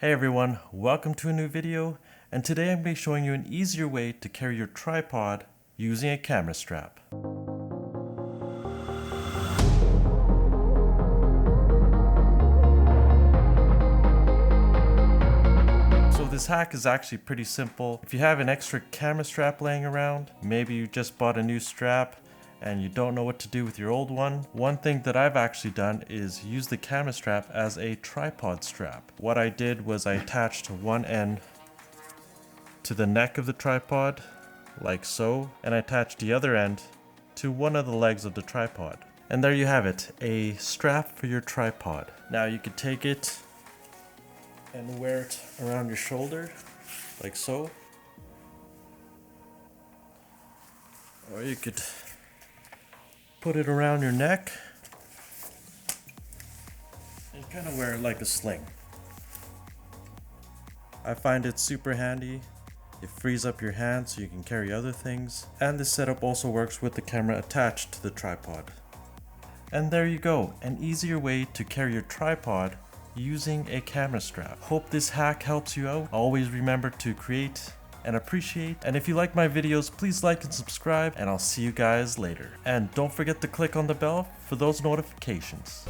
Hey everyone, welcome to a new video, and today I'm going to be showing you an easier way to carry your tripod using a camera strap. So this hack is actually pretty simple. If you have an extra camera strap laying around, maybe you just bought a new strap and you don't know what to do with your old one thing that I've actually done is use the camera strap as a tripod strap. What I did was I attached one end to the neck of the tripod, like so, and I attached the other end to one of the legs of the tripod. And there you have it, a strap for your tripod. Now you could take it and wear it around your shoulder, like so. Or you could put it around your neck and kind of wear it like a sling. I find it super handy. It frees up your hands so you can carry other things. And this setup also works with the camera attached to the tripod. And there you go, an easier way to carry your tripod using a camera strap. Hope this hack helps you out. Always remember to create and appreciate. And if you like my videos, please like and subscribe, and I'll see you guys later. And don't forget to click on the bell for those notifications.